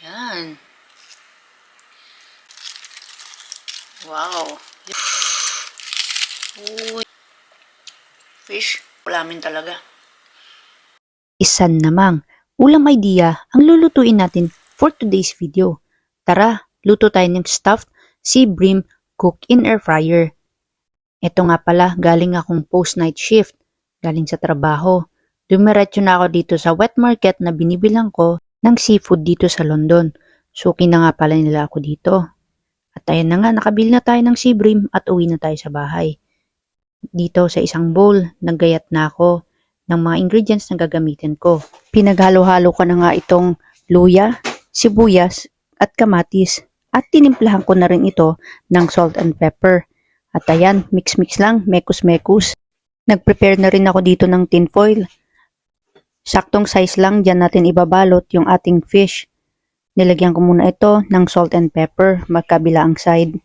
Yan. Wow. Uy. Fish. Ulamin talaga. Isan namang ulam idea ang lulutuin natin for today's video. Tara, luto tayo ng stuffed sea bream cooked in air fryer. Ito nga pala, galing akong post-night shift, galing sa trabaho. Dumiretso na ako dito sa wet market na binibilang ko ng seafood dito sa London. Suki na nga pala nila ako dito. At ayan na nga, nakabili na tayo ng sea bream at uwi na tayo sa bahay. Dito sa isang bowl, naggayat na ako ng mga ingredients na gagamitin ko. Pinaghalo-halo ko na nga itong luya, sibuyas at kamatis at tinimplahan ko na rin ito ng salt and pepper. At ayan, mix-mix lang, mekus-mekus. Nag-prepare na rin ako dito ng tinfoil. Saktong size lang, dyan natin ibabalot yung ating fish. Nilagyan ko muna ito ng salt and pepper, magkabila ang side.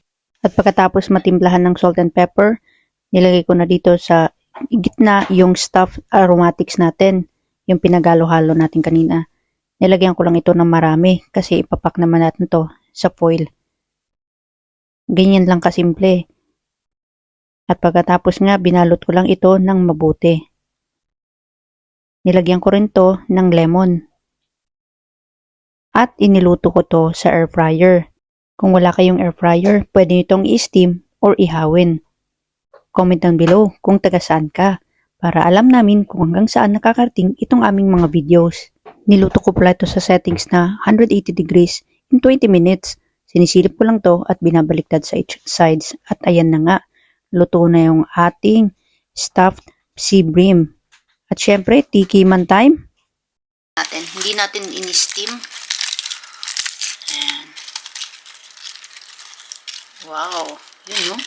At pagkatapos matimplahan ng salt and pepper, nilagay ko na dito sa gitna yung stuffed aromatics natin, yung pinagalo-halo natin kanina. Nilagyan ko lang ito ng marami kasi ipapak naman natin to sa foil. Ganyan lang kasimple. At pagkatapos nga, binalot ko lang ito ng mabuti. Nilagyan ko rin to ng lemon. At iniluto ko to sa air fryer. Kung wala kayong air fryer, pwede nyo itong i-steam or ihawin. Comment down below kung taga saan ka para alam namin kung hanggang saan nakakarating itong aming mga videos. Niluto ko pala ito sa settings na 180 degrees in 20 minutes. Sinisilip ko lang to at binabaliktad sa each sides. At ayan na nga, luto na yung ating stuffed sea bream. At syempre, tikiman time. Hindi natin in-steam. Ayan. Wow. Yun, no?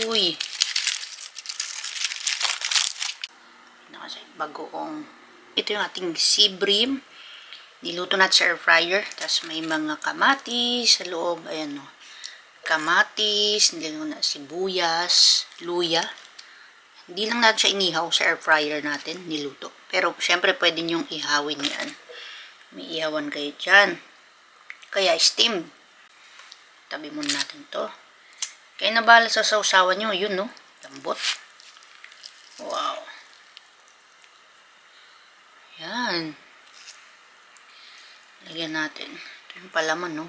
Uy. Bagoong. Ito yung ating sea bream. Niluto natin sa air fryer. Tapos may mga kamatis sa loob. Ayan, no? Kamatis, nilagyan na sibuyas, luya. Hindi lang natin siya inihaw sa air fryer natin, niluto. Pero syempre pwede nyong ihawin yan. May ihawan kayo dyan. Kaya steam. Tabi muna natin to. Kaya nabala sa sausawan nyo, yun no, lambot. Wow. Yan. Lagyan natin. Ito yung palaman no.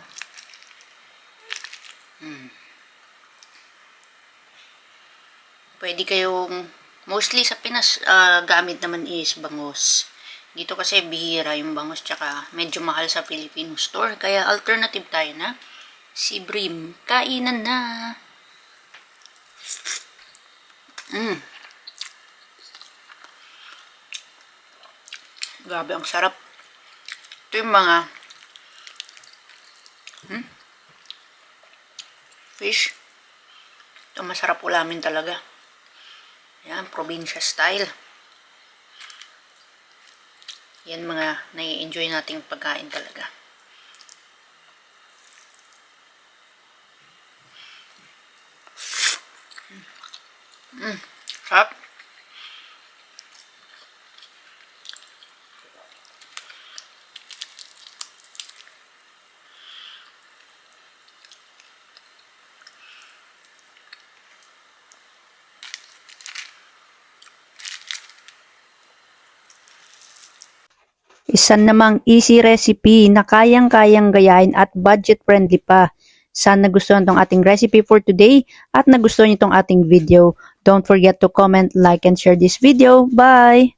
Pwede kayong, mostly sa Pinas, gamit naman is bangos. Dito kasi bihira yung bangos, tsaka medyo mahal sa Filipino store. Kaya alternative tayo na sea bream. Kainan na! Grabe, ang sarap. Ito yung mga fish. Ito masarap ulamin talaga. Yan, probinsya style. Yan mga nai-enjoy nating pagkain talaga. Sarap. Isa namang easy recipe na kayang-kayang gayahin at budget-friendly pa. Sana nagustuhan tong ating recipe for today at nagustuhan niyo tong ating video. Don't forget to comment, like, and share this video. Bye!